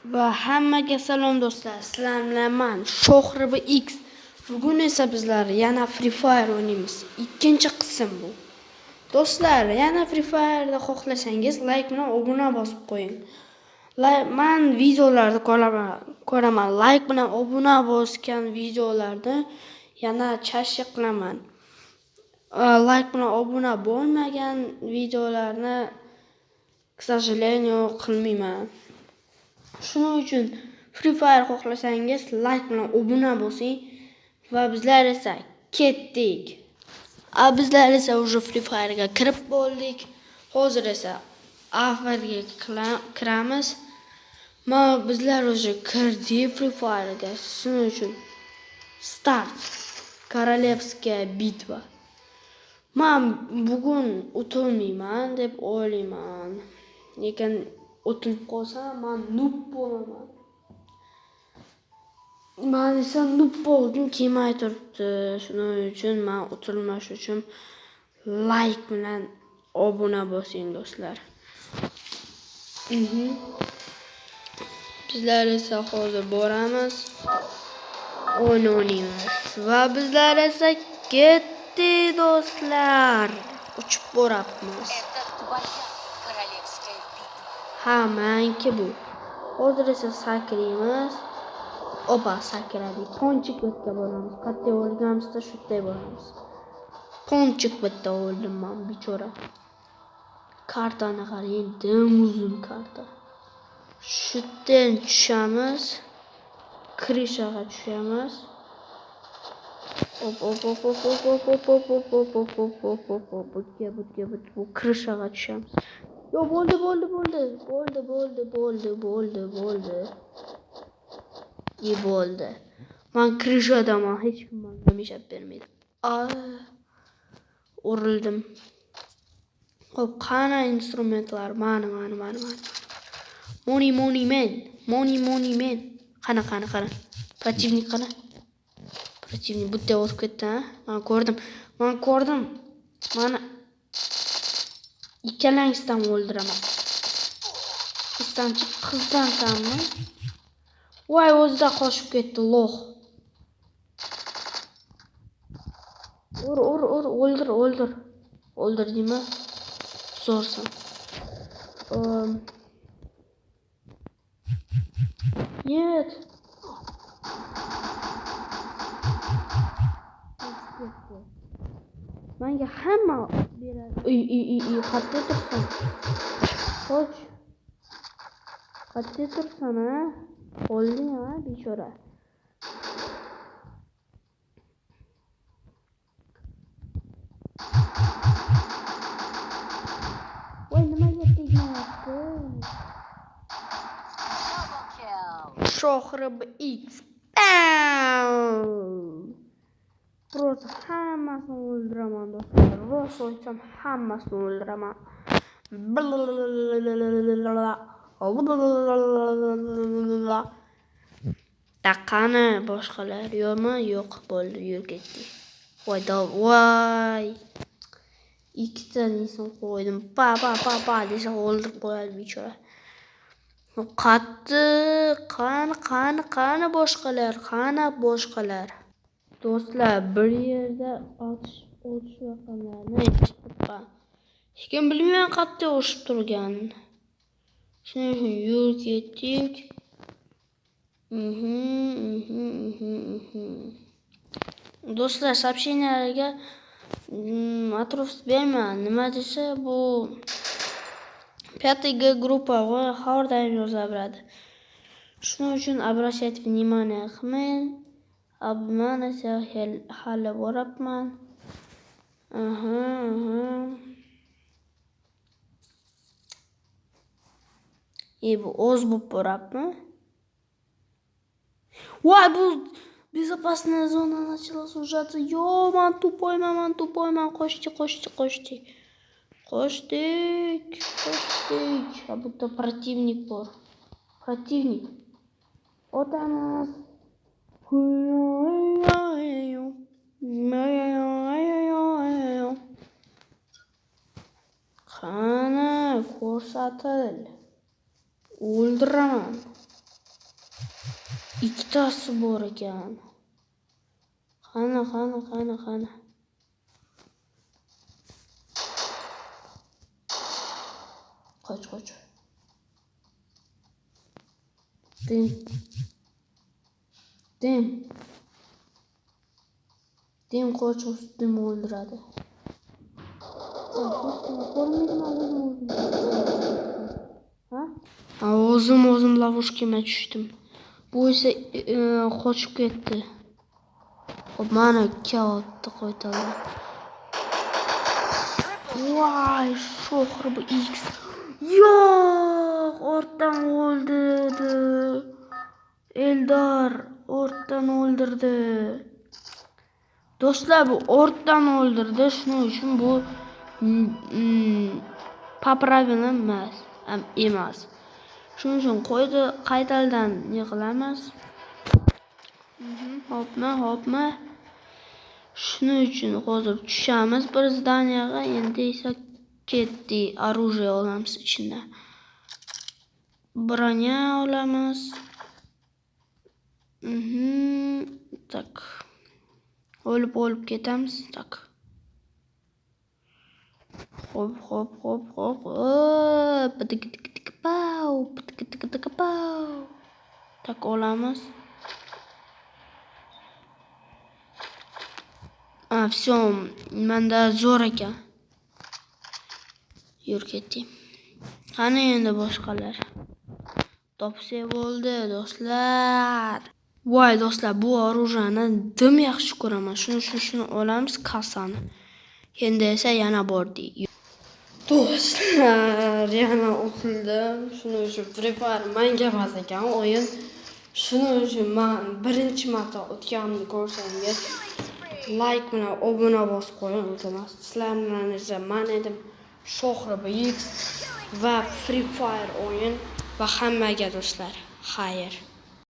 Va hammaga salom do'stlar. Sizlar bilan men Shohribi X. Bugun esa bizlar yana Free Fire o'ynaymiz. Ikkinchi qism bu. Do'stlar, yana Free Fire'da xohlasangiz like bilan obuna bosib qo'ying. Men videolarni ko'raman. Like bilan obuna bosgan videolarni yana chashya qilaman. Like bilan obuna bo'lmagan videolarni к сожалению qilmayman. Shuning uchun Free Fire xohlasangiz like bilan obuna bo'ling va bizlar esa ketdik. Bizlar esa уже Free Fire ga kirib bo'ldik. Hozir esa avvalga kiramiz. Bizlar уже kirdik Free Fire ga. Shuning uchun start. Королевская битва. Men bugun o'tilmayman deb o'ylayman. Lekin o'tilib qolsam men noob bo'laman. Men esa noob bo'lgim kelmay turibdi. Shuning uchun men o'tilmash uchun like bilan obuna bo'ling do'stlar. Bizlar esa hozir boramiz. O'ynaymiz va bizlar esa ketdi do'stlar. Uchib boramiz. Menki bu. Hozir esa sakraymiz. Opa, sakradik. Ponchik bitta boramiz. Qattiq o'lganimizda shunday boramiz. Ponchik bitta o'ldim men, bechora. Kartani qarang, dim uzun karta. Shundan tushamiz. Krishaga tushamiz. Bu krishaga tushamiz. Yo, bo'ldi. Bo'ldi. Men krishadaman, hech kim menga meshab bermaydi. Urildim. Xo'p, qana instrumentlar? Mana. Money man. Qana. Protivnik qana? Protivnik bu yerda o'tib ketdi, ha? Men ko'rdim. Mana ikkalangizdan o'ldiraman. Qizdanchi qizdansanmi? Voy, o'zida qochib ketdi, loh. O'ldir. O'ldirdingmi? Zo'rsan. Нет. Menga hamma beradi. Qattiq tursan. Qoch. Qattiq tursan, ha? Qo'lding, ha, bechora. Voy, nimaga tegmayapti? Shohribi X. Просто hammasini o'ldiraman do'stlar. Rost aytsam hammasini o'ldiraman. Taqani boshqalar yo'qmi? Yo'q, bo'ldi, yurib ketdi. Voy. Ikkita inson qo'ydim. Pa desa o'ldirib qo'yadi bechora. Qani boshqalar? Do'stlar, bir yerda otish raqamlarini eshitibman. Hech kim bilmayman qayerda o'shib turganini. Shuning uchun yurib ketdik. Do'stlar, сообщениyalarga atrof berman. Nima desa, bu 5G группа har doim yozaveradi. Shuning uchun обращать внимание qilmang. Men esa hali borapman. Bu o'z bo'lib borapmi? Voy, bu безопасная зона начала сужаться. Yo, men tupayman. Qochdik. Bu yerda protivnik bor. Otamiz. Qani, ko'rsatil. O'ldiraman. ikkitasi bor ekan. Qani. Qoch. Dem qoch, ustim o'ldiradi. O'zim lavoshkama tushdim. Bu esa qochib ketdi. Xo'p, mana kaotni qo'ydilar. Voy, sho'xri X. Yo'q, ortdan o'ldirdi. Eldor ortdan o'ldirdi. Do'stlar, bu ortdan o'ldirdi. Shuning uchun bu popravil emas. Shuning uchun qo'ydi, qaytadan yig'ilamiz. Hopma. Shuning uchun hozir tushamiz bir zdaniyaga. Endi esa ketdi. Оружие olamiz ichida. Bronya olamiz. Tak. O'lib ketamiz. Tak. Hop. Tak olamiz. Все, menda zo'r ekan. Yur ketdim. Qani endi boshqalar. Topsa bo'ldi, do'stlar. Voy do'stlar, bu оружиeni dim yaxshi ko'raman. Shuni olamiz kassani. Endi esa yana bordi. Do'stlar, yana o'qildim. Shuning uchun Free Fire menga emas ekan o'yin. Shuning uchun men birinchi marta o'tganimni ko'rsangiz, like bilan obuna bosib qo'ying, iltimos. Sizlar bilan esa men edim Shohriba X va Free Fire o'yin va hammaga do'stlar, xayr.